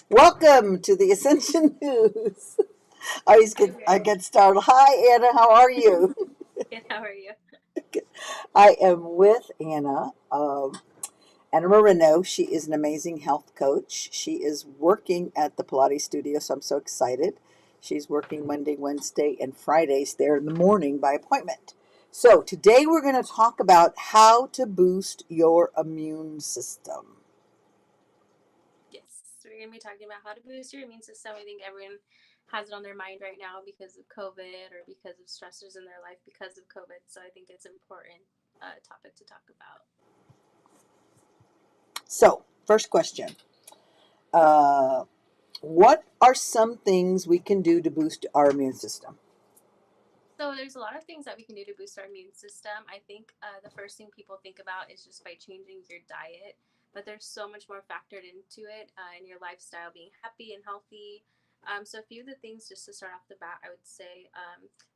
Welcome to the Ascension News. I get started. Hi, Anna. How are you? Good, how are you? I am with Anna. Anna Moreno. She is an amazing health coach. She is working at the Pilates studio, so I'm so excited. She's working Monday, Wednesday, and Fridays there in the morning by appointment. So today we're going to talk about how to boost your immune system. Yes, we're going to be talking about how to boost your immune system. I think everyone has it on their mind right now because of COVID or because of stressors in their life because of COVID. So I think it's an important topic to talk about. So, first question. What are some things we can do to boost our immune system? So there's a lot of things that we can do to boost our immune system. I think the first thing people think about is just by changing your diet, but there's so much more factored into it in your lifestyle, being happy and healthy. So a few of the things just to start off the bat, I would say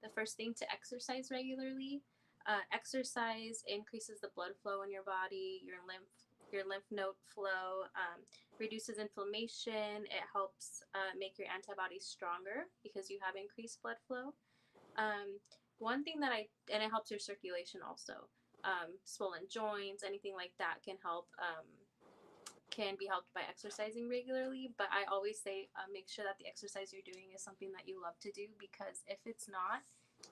the first thing to exercise regularly. Exercise increases the blood flow in your body, your lymph node flow, reduces inflammation. It helps make your antibodies stronger because you have increased blood flow. One thing and it helps your circulation also. Swollen joints, anything like that can be helped by exercising regularly. But I always say make sure that the exercise you're doing is something that you love to do, because if it's not,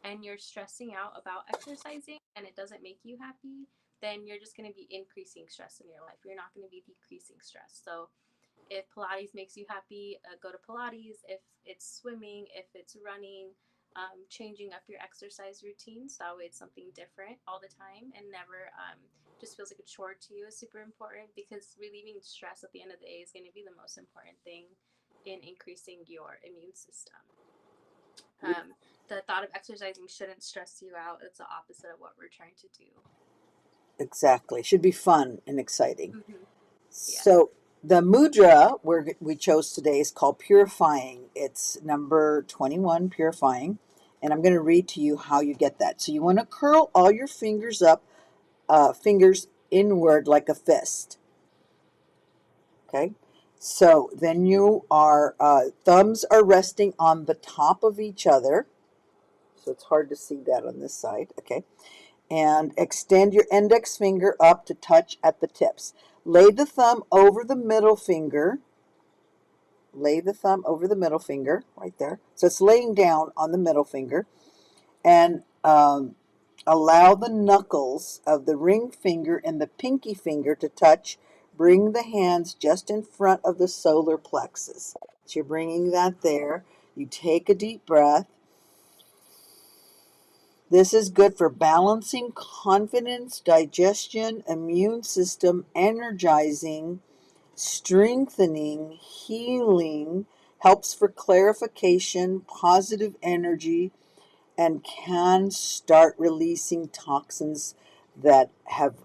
and you're stressing out about exercising and it doesn't make you happy, then you're just going to be increasing stress in your life. You're not going to be decreasing stress. So if Pilates makes you happy, go to Pilates. If it's swimming, if it's running, changing up your exercise routines. That way it's something different all the time and never just feels like a chore to you is super important, because relieving stress at the end of the day is going to be the most important thing in increasing your immune system. The thought of exercising shouldn't stress you out. It's the opposite of what we're trying to do. Exactly. Should be fun and exciting. Mm-hmm. Yeah. So the mudra we chose today is called Purifying. It's number 21, Purifying. And I'm going to read to you how you get that. So you want to curl all your fingers up, fingers inward like a fist. Okay. So then thumbs are resting on the top of each other. So it's hard to see that on this side. Okay. And extend your index finger up to touch at the tips. Lay the thumb over the middle finger. Lay the thumb over the middle finger right there. So it's laying down on the middle finger. And allow the knuckles of the ring finger and the pinky finger to touch. Bring the hands just in front of the solar plexus. So you're bringing that there. You take a deep breath. This is good for balancing confidence, digestion, immune system, energizing, strengthening, healing, helps for clarification, positive energy, and can start releasing toxins that have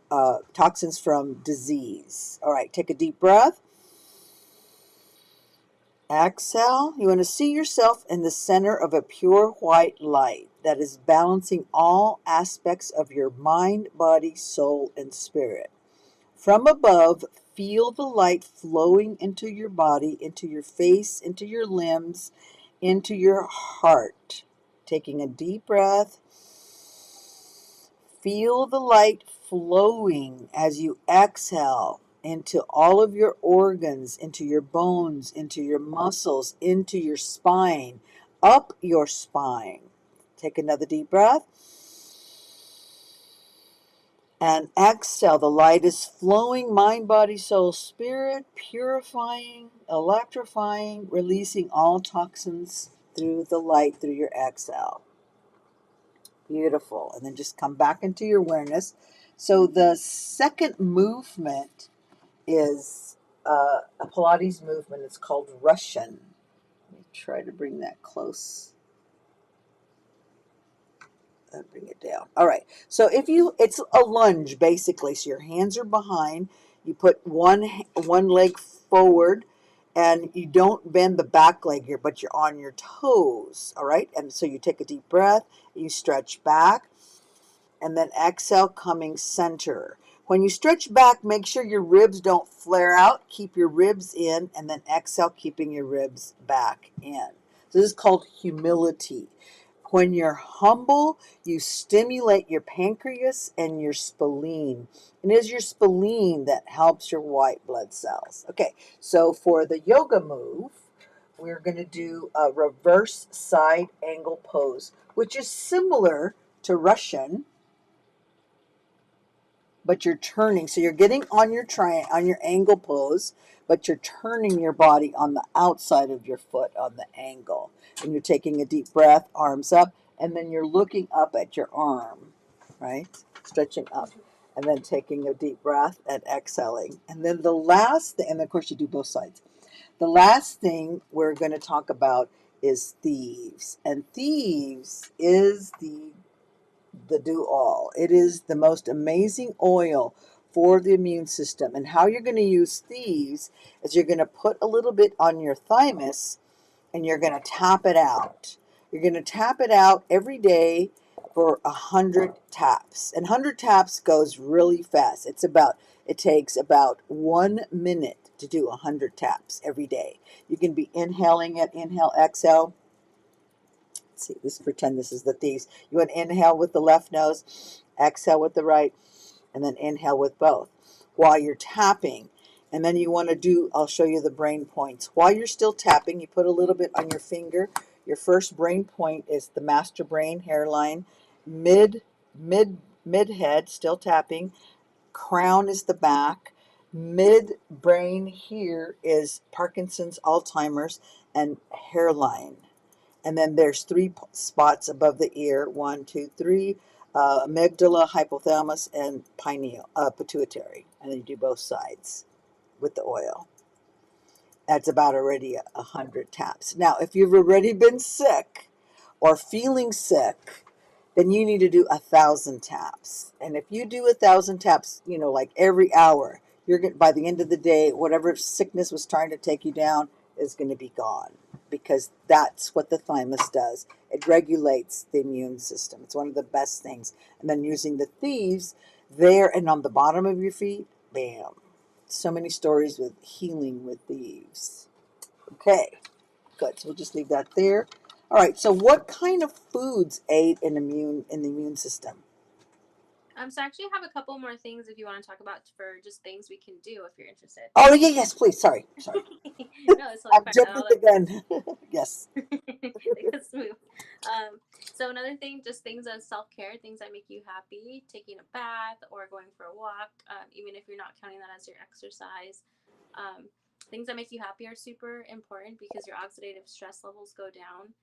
toxins from disease. All right, take a deep breath. Exhale. You want to see yourself in the center of a pure white light that is balancing all aspects of your mind, body, soul, and spirit. From above, feel the light flowing into your body, into your face, into your limbs, into your heart. Taking a deep breath. Feel the light flowing as you exhale into all of your organs, into your bones, into your muscles, into your spine, up your spine. Take another deep breath. And exhale. The light is flowing, mind, body, soul, spirit, purifying, electrifying, releasing all toxins through the light, through your exhale. Beautiful. And then just come back into your awareness. So the second movement is a Pilates movement. It's called Russian. Let me Try to bring that close. Bring it down. All right. So it's a lunge basically. So your hands are behind. You put one leg forward, and you don't bend the back leg here, but you're on your toes. All right. And so you take a deep breath. You stretch back, and then exhale, coming center. When you stretch back, make sure your ribs don't flare out. Keep your ribs in, and then exhale, keeping your ribs back in. So this is called humility. When you're humble, you stimulate your pancreas and your spleen. And it is your spleen that helps your white blood cells. Okay, so for the yoga move, we're going to do a reverse side angle pose, which is similar to Russian, but you're turning. So you're getting on your on your angle pose, but you're turning your body on the outside of your foot on the angle. And you're taking a deep breath, arms up, and then you're looking up at your arm, right? Stretching up. And then taking a deep breath and exhaling. And then the last thing, and of course you do both sides. The last thing we're going to talk about is thieves. And thieves is the do all. It is the most amazing oil for the immune system. And how you're going to use thieves is you're going to put a little bit on your thymus and you're going to tap it out. You're going to tap it out every day for 100 taps. And 100 taps goes really fast. It takes about 1 minute to do 100 taps every day. You can be inhaling it, inhale, exhale. Let's see, let's pretend this is the thieves. You want to inhale with the left nose, exhale with the right, and then inhale with both while you're tapping. And then you want to do, I'll show you the brain points. While you're still tapping, you put a little bit on your finger. Your first brain point is the master brain, hairline, mid head, still tapping. Crown is the back. Mid brain here is Parkinson's, Alzheimer's, and hairline. And then there's three spots above the ear. One, two, three. Amygdala, hypothalamus, and pineal, pituitary. And then you do both sides with the oil. That's about already 100 taps. Now, if you've already been sick or feeling sick, then you need to do 1,000 taps. And if you do 1,000 taps, like every hour, you're going by the end of the day, whatever sickness was trying to take you down is going to be gone, because that's what the thymus does. It regulates the immune system. It's one of the best things. And then using the thieves there and on the bottom of your feet, bam. So many stories with healing with thieves. Okay, good. So we'll just leave that there. All right. So what kind of foods aid in the immune system? So I actually have a couple more things if you want to talk about for just things we can do if you're interested. Oh yeah, yes, please. Sorry. No, it's totally I'm fine. And jumping I'll the let gun. Yes. take us smooth. So another thing, just things as self-care, things that make you happy, taking a bath or going for a walk, even if you're not counting that as your exercise. Um, Things that make you happy are super important because your oxidative stress levels go down.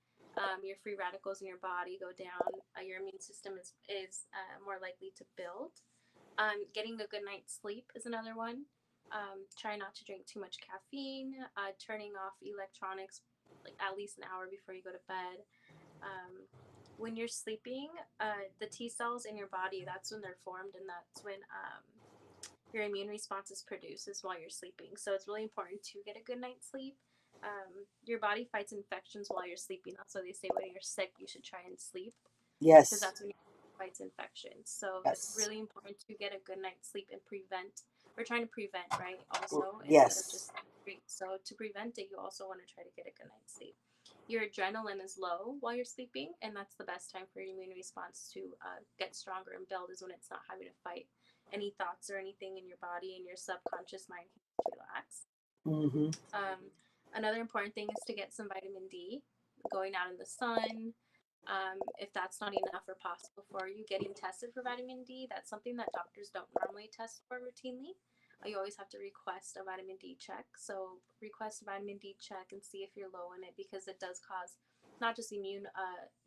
Your free radicals in your body go down. Your immune system is more likely to build. Getting a good night's sleep is another one. Try not to drink too much caffeine. Turning off electronics like at least an hour before you go to bed. Um, when you're sleeping, the T cells in your body, that's when they're formed, and that's when your immune response is produced is while you're sleeping. So it's really important to get a good night's sleep. Your body fights infections while you're sleeping. That's why they say when you're sick, you should try and sleep because Yes. that's when your body fights infections. So it's Yes. really important to get a good night's sleep and prevent. We're trying to prevent, right? Also, instead of Yes. just treat. So to prevent it, you also want to try to get a good night's sleep. Your adrenaline is low while you're sleeping, and that's the best time for your immune response to get stronger and build is when it's not having to fight any thoughts or anything in your body, and your subconscious mind can relax. Mm-hmm. Um, Another important thing is to get some vitamin D, going out in the sun. If that's not enough or possible for you, getting tested for vitamin D, that's something that doctors don't normally test for routinely. You always have to request a vitamin D check. So request a vitamin D check and see if you're low in it because it does cause not just immune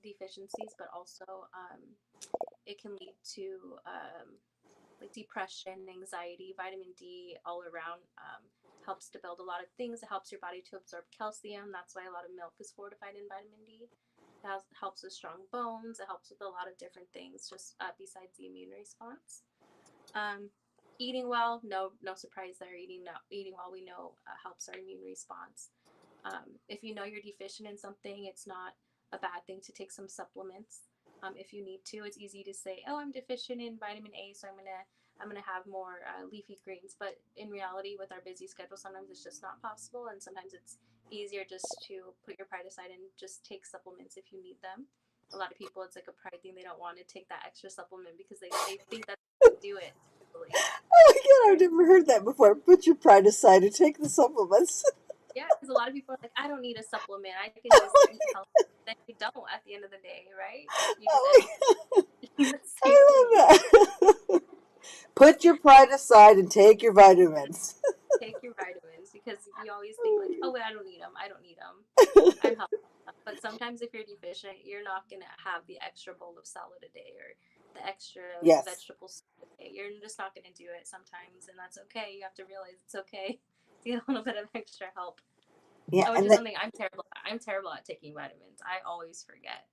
deficiencies, but also it can lead to like depression, anxiety, vitamin D all around helps to build a lot of things. It helps your body to absorb calcium. That's why a lot of milk is fortified in vitamin D. Helps with strong bones. It helps with a lot of different things, just besides the immune response. Um, Eating well, no surprise there. Eating well, we know helps our immune response. If you know you're deficient in something, it's not a bad thing to take some supplements. If you need to, it's easy to say, "Oh, I'm deficient in vitamin A, so I'm gonna have more leafy greens." But in reality, with our busy schedule, sometimes it's just not possible, and sometimes it's easier just to put your pride aside and just take supplements if you need them. A lot of people, it's like a pride thing; they don't want to take that extra supplement because they think that they do it really. Oh my God, I've never heard that before. Put your pride aside and take the supplements. Yeah, because a lot of people are like, I don't need a supplement. I can just eat healthy. Then you don't at the end of the day, right? You just Oh end up my eating the God, same thing. I love that. Put your pride aside and take your vitamins. Take your vitamins because you always think like, oh, wait, I don't need them. I don't need them. I'm healthy. But sometimes if you're deficient, you're not going to have the extra bowl of salad a day or the extra Yes. vegetables a day. You're just not going to do it sometimes. And that's okay. You have to realize it's okay to get a little bit of extra help. Yeah, Which and is that, something I'm terrible at. I'm terrible at taking vitamins. I always forget.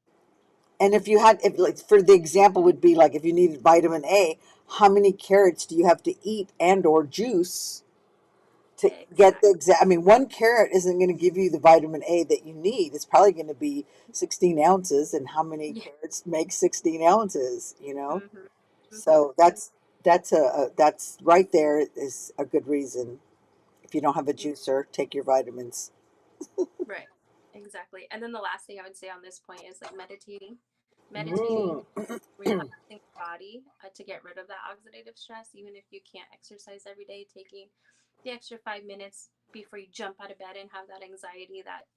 and if you had, if like for the example would be like if you needed vitamin A, how many carrots do you have to eat and or juice to get the Exactly. exact? I mean, one carrot isn't going to give you the vitamin A that you need. It's probably going to be 16 ounces, and how many Yeah. carrots make 16 ounces? You know, Mhm. Mhm. so that's right there is a good reason. If you don't have a juicer, take your vitamins. Right. Exactly. And then the last thing I would say on this point is like meditating. Mm. Meditating, relaxing your body to get rid of that oxidative stress, even if you can't exercise every day, taking the extra 5 minutes before you jump out of bed and have that anxiety that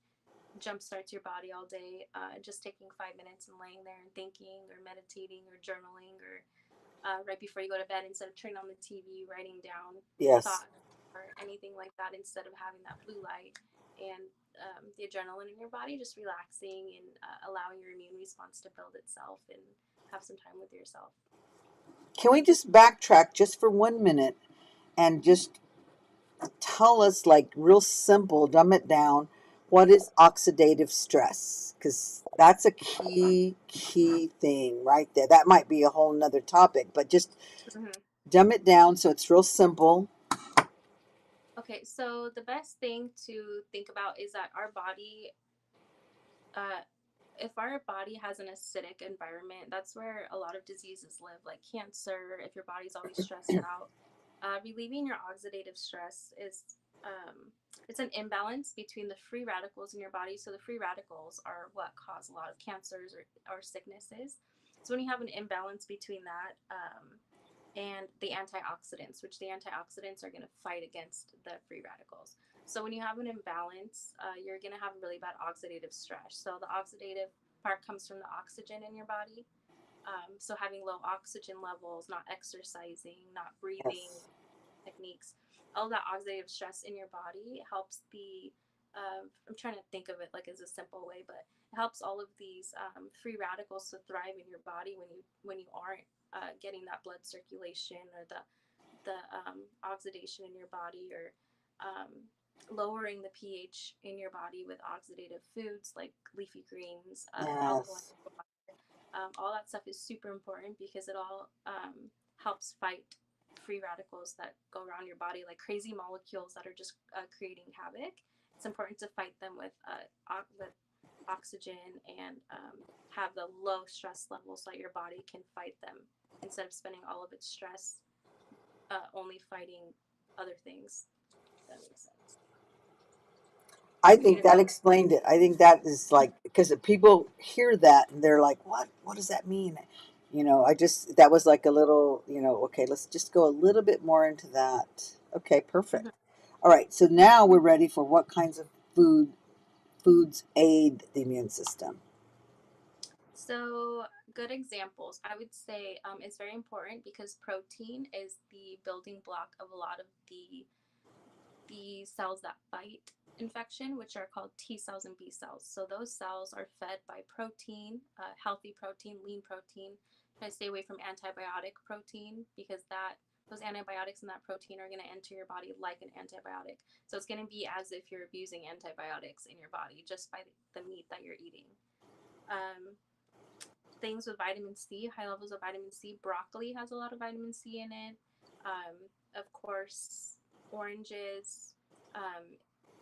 jump starts your body all day. Just taking 5 minutes and laying there and thinking or meditating or journaling or right before you go to bed, instead of turning on the TV, writing down Yes. thoughts or anything like that, instead of having that blue light and the adrenaline in your body, just relaxing and allowing your immune response to build itself and have some time with yourself. Can we just backtrack just for 1 minute and just tell us, like, real simple, dumb it down, what is oxidative stress? Because that's a key thing right there. That might be a whole nother topic, but just Mm-hmm. dumb it down so it's real simple. Okay, so the best thing to think about is that our body, uh, if our body has an acidic environment, that's where a lot of diseases live, like cancer. If your body's always stressed out, relieving your oxidative stress is it's an imbalance between the free radicals in your body. So the free radicals are what cause a lot of cancers or sicknesses. So when you have an imbalance between that and the antioxidants, which the antioxidants are going to fight against the free radicals. So when you have an imbalance, you're going to have really bad oxidative stress. So the oxidative part comes from the oxygen in your body. So having low oxygen levels, not exercising, not breathing Yes. techniques, all that oxidative stress in your body helps the. I'm trying to think of it like as a simple way, but it helps all of these free radicals to thrive in your body when you aren't getting that blood circulation or the oxidation in your body or um, lowering the pH in your body with oxidative foods like leafy greens, alkaline Yes. water. All that stuff is super important because it all helps fight free radicals that go around your body, like crazy molecules that are just creating havoc. It's important to fight them with oxygen and have the low stress level so that your body can fight them instead of spending all of its stress only fighting other things. If that makes sense. I Are you think gonna that say? explained it. I think that is like, because people hear that and they're like, what? What does that mean? I just, that was like a little, okay, let's just go a little bit more into that. Okay, perfect. Mhm. All right, so now we're ready for what kinds of foods aid the immune system. So good examples. I would say it's very important because protein is the building block of a lot of the cells that fight infection, which are called T cells and B cells. So those cells are fed by protein, healthy protein, lean protein. Try to stay away from antibiotic protein because that those antibiotics and that protein are going to enter your body like an antibiotic. So it's going to be as if you're abusing antibiotics in your body just by the meat that you're eating. Things with vitamin C, high levels of vitamin C. Broccoli has a lot of vitamin C in it. Of course, oranges.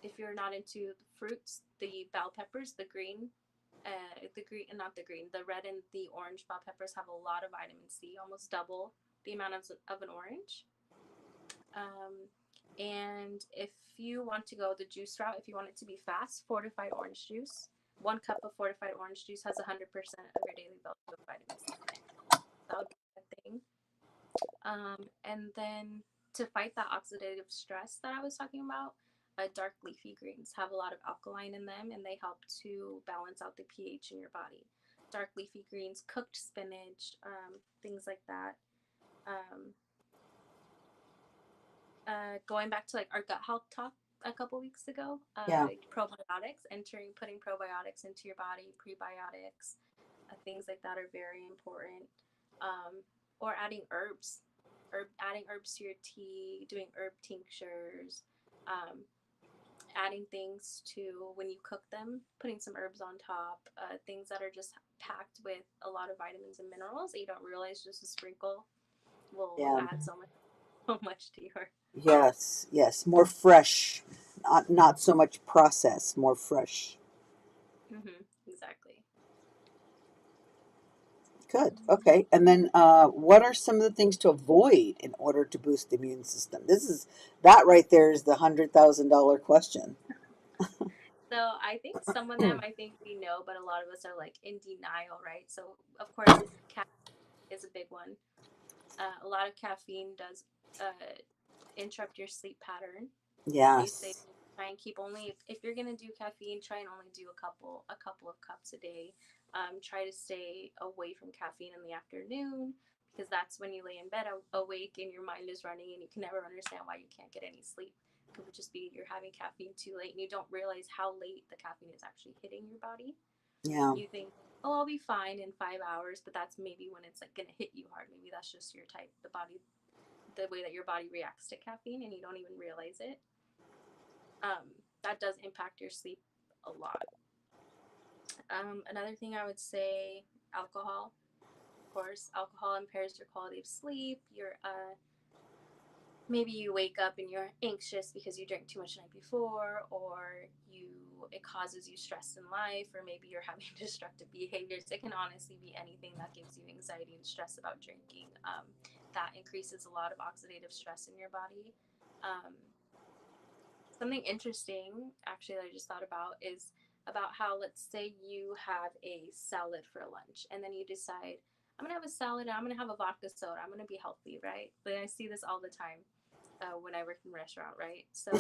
If you're not into fruits, the bell peppers, the red and the orange bell peppers have a lot of vitamin C, almost double the amount of an orange. And if you want to go the juice route, if you want it to be fast, fortified orange juice. 1 cup of fortified orange juice has 100% of your daily value of vitamin C in it. That would be a thing. And then to fight that oxidative stress that I was talking about, dark leafy greens have a lot of alkaline in them, and they help to balance out the pH in your body. Dark leafy greens, cooked spinach, things like that. Going back to like our gut health talk a couple weeks ago, probiotics, putting probiotics into your body, prebiotics, things like that are very important. Or adding herbs, adding herbs to your tea, doing herb tinctures, adding things to when you cook them, putting some herbs on top, things that are just packed with a lot of vitamins and minerals that you don't realize just a sprinkle will add so much to your. Yes, more fresh, not so much processed, more fresh. Exactly. Good. Okay. And then what are some of the things to avoid in order to boost the immune system? That right there is the $100,000 question. So I think some of them, I think we know, but a lot of us are like in denial, right? So of course, caffeine is a big one. A lot of caffeine does interrupt your sleep pattern. They say Yes. try and keep only if you're gonna do caffeine, try and only do a couple of cups a day. Try to stay away from caffeine in the afternoon because that's when you lay in bed awake and your mind is running and you can never understand why you can't get any sleep. It could just be you're having caffeine too late and you don't realize how late the caffeine is actually hitting your body. Yeah. You think, oh, I'll be fine in 5 hours, but that's maybe when it's like gonna hit you hard. Maybe that's just your type, the way that your body reacts to caffeine, and you don't even realize it. That does impact your sleep a lot. Another thing I would say, alcohol. Of course, alcohol impairs your quality of sleep. Maybe you wake up and you're anxious because you drank too much the night before, or it causes you stress in life, or maybe you're having destructive behaviors. It can honestly be anything that gives you anxiety and stress about drinking. That increases a lot of oxidative stress in your body. Um, Something interesting, actually, that I just thought about is about how, let's say you have a salad for lunch, and then you decide, I'm going to have a salad and I'm going to have a vodka soda. I'm going to be healthy, right? But I see this all the time when I work in a restaurant, right? So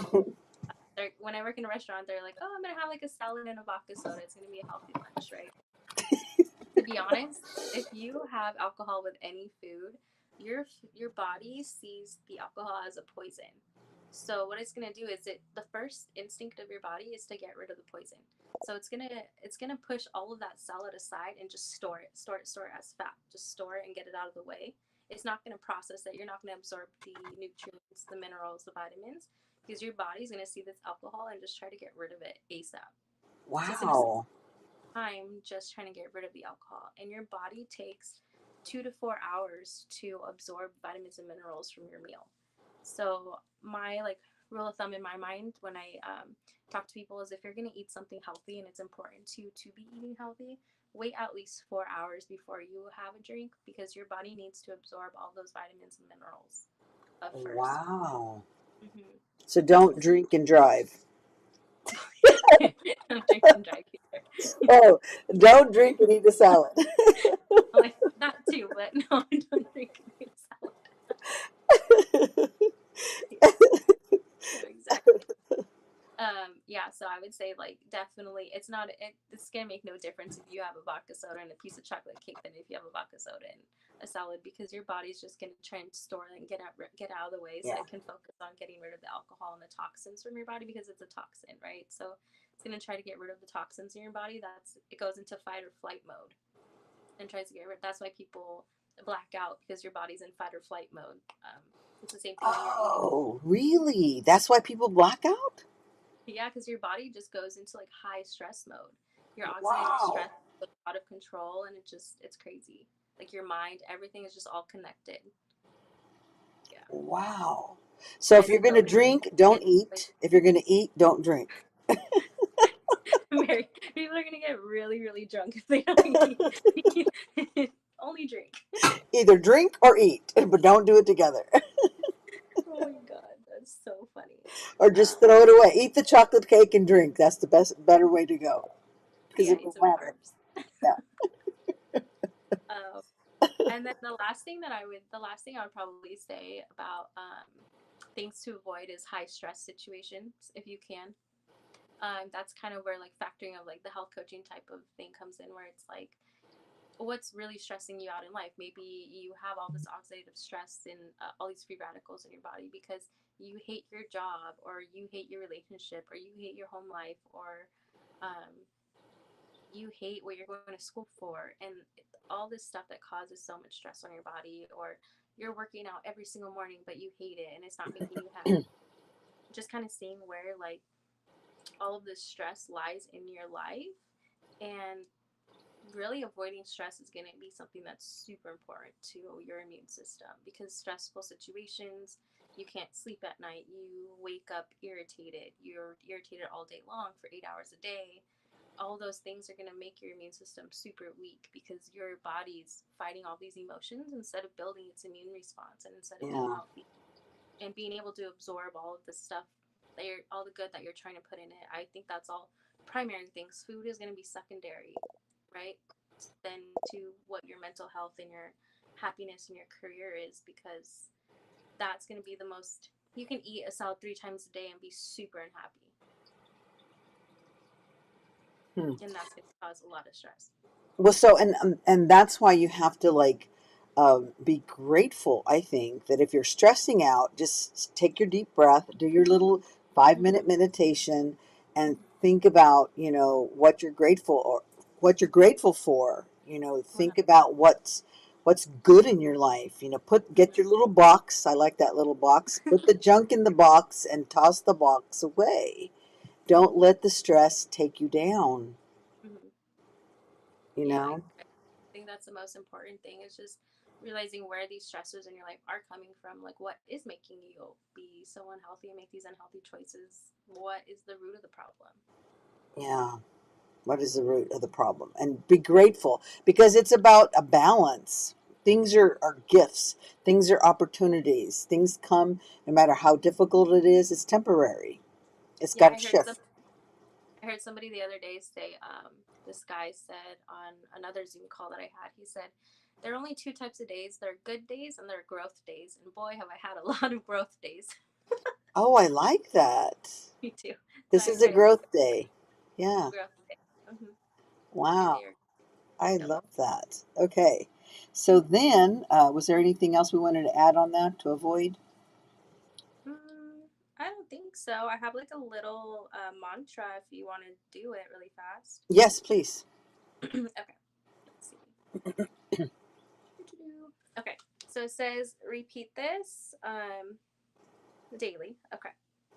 when I work in a restaurant, they're like, oh, I'm going to have like a salad and a vodka soda. It's going to be a healthy lunch, right? To be honest, if you have alcohol with any food, your body sees the alcohol as a poison. So what it's gonna do is the first instinct of your body is to get rid of the poison. So it's gonna push all of that salad aside and just store it as fat. Just store it and get it out of the way. It's not gonna process it. You're not gonna absorb the nutrients, the minerals, the vitamins, because your body's gonna see this alcohol and just try to get rid of it ASAP. So it's gonna Wow. time just trying to get rid of the alcohol, and your body takes 2 to 4 hours to absorb vitamins and minerals from your meal. So my like rule of thumb in my mind when I talk to people is if you're going to eat something healthy and it's important to be eating healthy, wait at least 4 hours before you have a drink because your body needs to absorb all those vitamins and minerals first. Wow. Mm-hmm. So don't drink and drive. I'm drinking dry either. Oh, don't drink and eat a salad. Like that too, but no, I don't drink and eat salad. Yeah, exactly. Yeah, so I would say like definitely it's gonna make no difference if you have a vodka soda and a piece of chocolate cake than if you have a vodka soda and a salad because your body's just gonna try and store it and get out of the way so Yeah. it can focus on getting rid of the alcohol and the toxins from your body because it's a toxin, right? So it's gonna try to get rid of the toxins in your body. It goes into fight or flight mode and tries to get rid. That's why people black out because your body's in fight or flight mode. It's the same thing when you're eating. Oh, really? That's why people black out? Yeah, because your body just goes into like high stress mode. Your oxidative Wow. stress is out of control, and it's crazy. Like your mind, everything is just all connected. Yeah, Wow. So if and you're then going the to later drink, you don't get like eat. If you're going to eat, don't drink. Mary, people are gonna get really, really drunk if they don't eat. Only drink. Either drink or eat, but don't do it together. Oh my god, that's so funny. Or just Um, throw it away. Eat the chocolate cake and drink. That's the better way to go because yeah, it eat won't some matter. carbs. Yeah. Um, and then the last thing I would probably say about things to avoid is high stress situations if you can. That's kind of where like factoring of like the health coaching type of thing comes in, where it's like what's really stressing you out in life. Maybe you have all this oxidative stress and all these free radicals in your body because you hate your job, or you hate your relationship, or you hate your home life, or um, you hate what you're going to school for, and all this stuff that causes so much stress on your body, or you're working out every single morning but you hate it and it's not making you happy. Just kind of seeing where like all of this stress lies in your life, and really avoiding stress is going to be something that's super important to your immune system, because stressful situations, you can't sleep at night, you wake up irritated, you're irritated all day long for 8 hours a day. All those things are going to make your immune system super weak, because your body's fighting all these emotions instead of building its immune response, and instead of being Yeah. healthy and being able to absorb all of the stuff that you're all the good that you're trying to put in it. I think that's all primary things. Food is going to be secondary, right? Then to what your mental health and your happiness and your career is, because that's going to be the most. You can eat a salad 3 times a day and be super unhappy, Hmm. and that's going to cause a lot of stress. Well, so and that's why you have to like be grateful. I think that if you're stressing out, just take your deep breath, do your little 5 minute Mm-hmm. meditation, and think about what you're grateful or what you're grateful for. Think 100. about what's good in your life. Get Mm-hmm. your little box. I like that little box. Put the junk in the box and toss the box away. Don't let the stress take you down. Mm-hmm. You Yeah, know. I think that's the most important thing, is just realizing where these stressors in your life are coming from. Like, what is making you be so unhealthy and make these unhealthy choices? What is the root of the problem? Yeah. What is the root of the problem? And be grateful because it's about a balance. Things are gifts, things are opportunities. Things come no matter how difficult it is, it's temporary. It's Yeah, got to shift. I heard somebody the other day say, this guy said on another Zoom call that I had, he said, there are only two types of days. There are good days and there are growth days. And boy, have I had a lot of growth days. Oh, I like that. Me too. So This I is a try to think growth of day. Yeah. growth day. Mm-hmm. Every Wow. day. I Yep. love that. Okay. So then, was there anything else we wanted to add on that to avoid? I don't think so. I have like a little mantra if you want to do it really fast. Yes, please. Okay, let's see. Okay, so it says repeat this daily. Okay,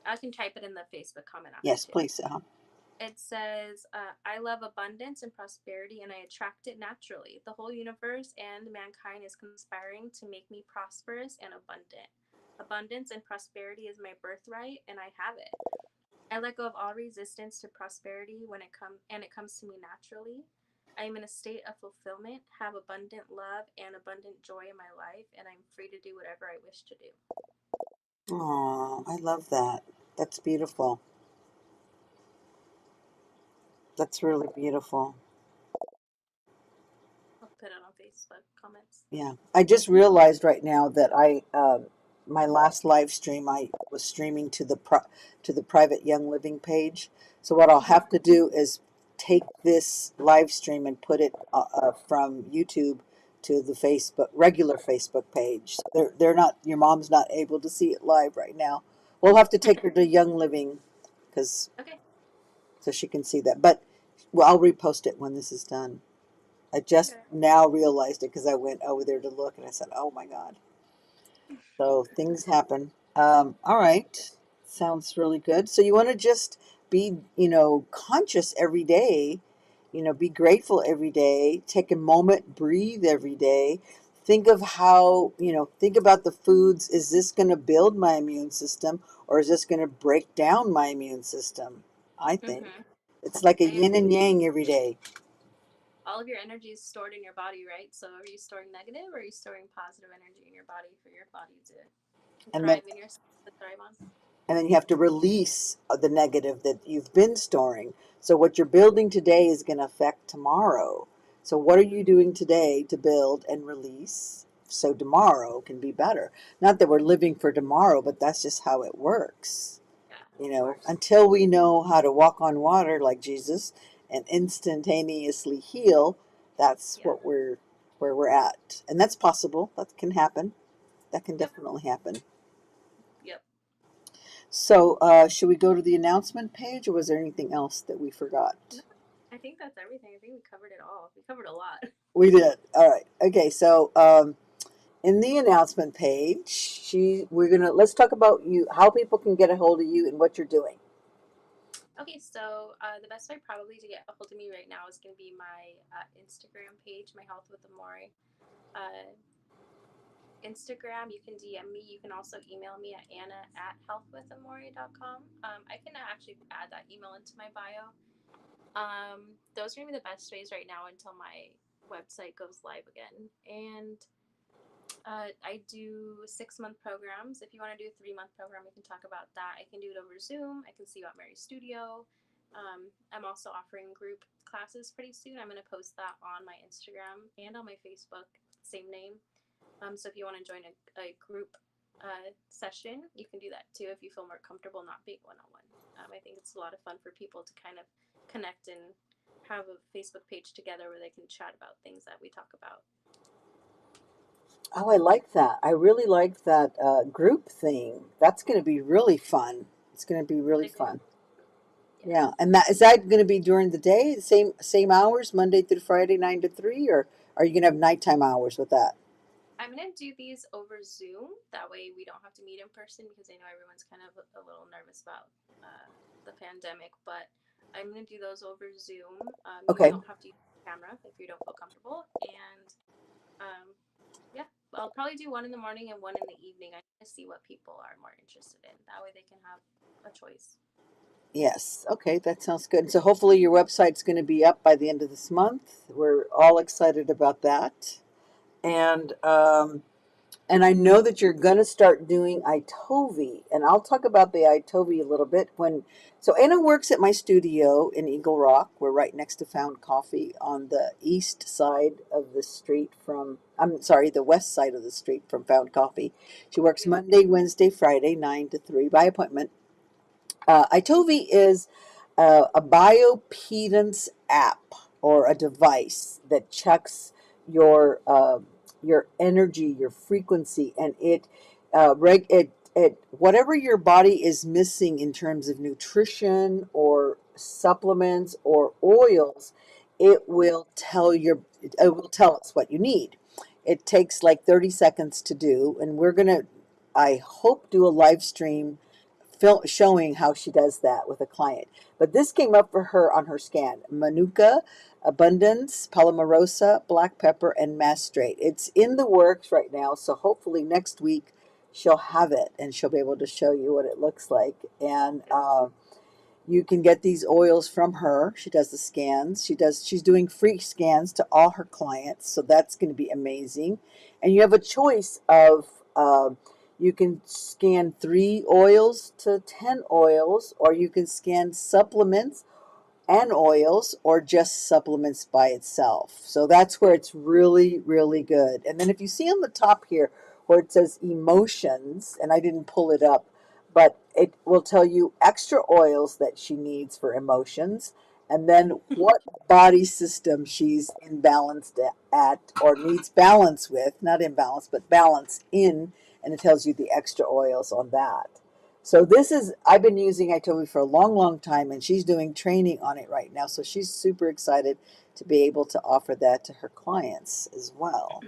I can type it in the Facebook comment after Yes, too. please. It says, I love abundance and prosperity, and I attract it naturally. The whole universe and mankind is conspiring to make me prosperous and abundant. Abundance and prosperity is my birthright, and I have it. I let go of all resistance to prosperity it comes to me naturally. I am in a state of fulfillment, have abundant love and abundant joy in my life, and I'm free to do whatever I wish to do. Oh, I love that. That's beautiful. That's really beautiful. I'll put it on Facebook comments. Yeah, I just realized right now that my last live stream I was streaming to to the private Young Living page. So what I'll Mm-hmm. have to do is take this live stream and put it from YouTube to the Facebook regular Facebook page. So they're not your mom's not able to see it live right now. We'll have to take her to Young Living because Okay. so she can see that. But well, I'll repost it when this is done. I just Okay. now realized it because I went over there to look and I said, "Oh my God!" So things happen. All right. Sounds really good. So you want to just be, conscious every day, be grateful every day, take a moment, breathe every day. Think of how, think about the foods. Is this going to build my immune system or is this going to break down my immune system? I think Mm-hmm. it's like a I yin and yang every day. all of your energy is stored in your body, right? So are you storing negative or are you storing positive energy in your body for your body to And then thrive in your to thrive on? and then you have to release the negative that you've been storing. So what you're building today is going to affect tomorrow. So what are you doing today to build and release so tomorrow can be better? Not that we're living for tomorrow, but that's just how it works. Yeah, of course. Until we know how to walk on water like Jesus and instantaneously heal, that's Yeah. what we're where we're at. And that's possible. That can happen. That can Yep. definitely happen. Yep. So, should we go to the announcement page, or was there anything else that we No, forgot? I think that's everything. I think we covered it all. We covered a lot. We did. All right. Okay. So, in the announcement page, let's talk about you, how people can get a hold of you, and what you're doing. Okay, so the best way probably to get a hold of me right now is going to be my Instagram page, My Health with Amore. Uh, Instagram, you can DM me. You can also email me at anna@healthwithamore.com. I can actually add that email into my bio. Those are going to be the best ways right now until my website goes live again. And I do 6 month programs. If you want to do a 3 month program, we can talk about that. I can do it over Zoom. I can see you at Mary Studio. I'm also offering group classes pretty soon. I'm going to post that on my Instagram and on my Facebook, same name. So if you want to join a group session, you can do that too if you feel more comfortable not being one on one. I think it's a lot of fun for people to kind of connect and have a Facebook page together where they can chat about things that we talk about. Oh, I like that. I really like that group thing. That's going to be really fun. It's going to be really They're going to, fun. yeah. Yeah, and that going to be during the day, same hours, Monday through Friday, 9 to 3, or are you going to have nighttime hours with that? I'm gonna do these over Zoom. That way we don't have to meet in person because I know everyone's kind of a little nervous about the pandemic. But I'm gonna do those over Zoom. You Okay. don't have to use the camera if you don't feel comfortable. And um, yeah, I'll probably do one in the morning and one in the evening. I want to see what people are more interested in. That way they can have a choice. Yes. Okay, that sounds good. So hopefully your website's going to be up by the end of this month. We're all excited about that. And I know that you're going to start doing Itovi, and I'll talk about the Itovi a little bit when. So Anna works at my studio in Eagle Rock. We're right next to Found Coffee on the east side of the street from. I'm sorry, the west side of the street from Found Coffee. She works Yep. Monday, Wednesday, Friday, 9 to 3 by appointment. Itovi is a biopedance app or a device that checks your energy, your frequency, and it whatever your body is missing in terms of nutrition or supplements or oils, it will tell us what you need. It takes like 30 seconds to do, and we're gonna, I hope, do a live stream showing how she does that with a client. But this came up for her on her scan: Manuka, Abundance, Palmarosa, Black Pepper, and Mastrate. It's in the works right now, so hopefully next week she'll have it and she'll be able to show you what it looks like. And you can get these oils from her. She does the scans. She's doing free scans to all her clients, so that's going to be amazing. And you have a choice of you can scan 3 oils to 10 oils, or you can scan supplements and oils, or just supplements by itself. So that's where it's really, really good. And then if you see on the top here where it says emotions, and I didn't pull it up, but it will tell you extra oils that she needs for emotions, and then what body system she's imbalanced at or needs balance with, not imbalance, but balance in, and it tells you the extra oils on that. So I've been using Itomi for a long, long time, and she's doing training on it right now. So she's super excited to be able to offer that to her clients as well.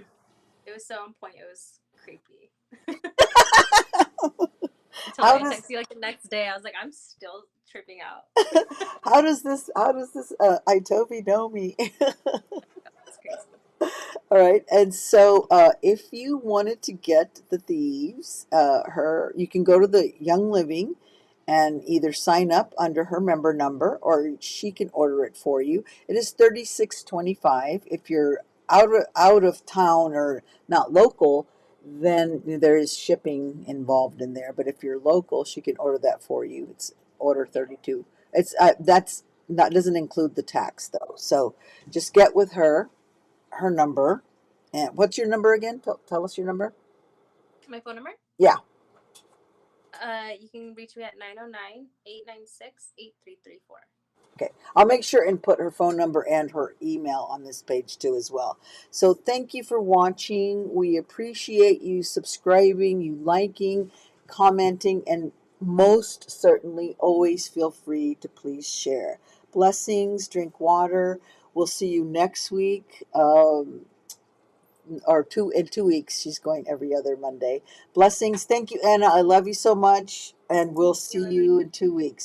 It was so on point. It was creepy. Until How I does text you like the next day, I was like, I'm still tripping out. how does this Itobi know me? That's crazy. All right, and so if you wanted to get the thieves, you can go to the Young Living and either sign up under her member number, or she can order it for you. It is $36.25. If you're out of town or not local, then there is shipping involved in there. But if you're local, she can order that for you. It's order 32. It's that doesn't include the tax though. So just get with her number. And what's your number again? Tell us your number. My phone number? Yeah. You can reach me at 909-896-8334. Okay. I'll make sure and put her phone number and her email on this page too as well. So thank you for watching. We appreciate you subscribing, you liking, commenting, and most certainly always feel free to please share. Blessings, drink water. We'll see you next week. Or in 2 weeks. She's going every other Monday. Blessings. Thank you, Anna. I love you so much. And we'll Thank you, see Lily. you in 2 weeks.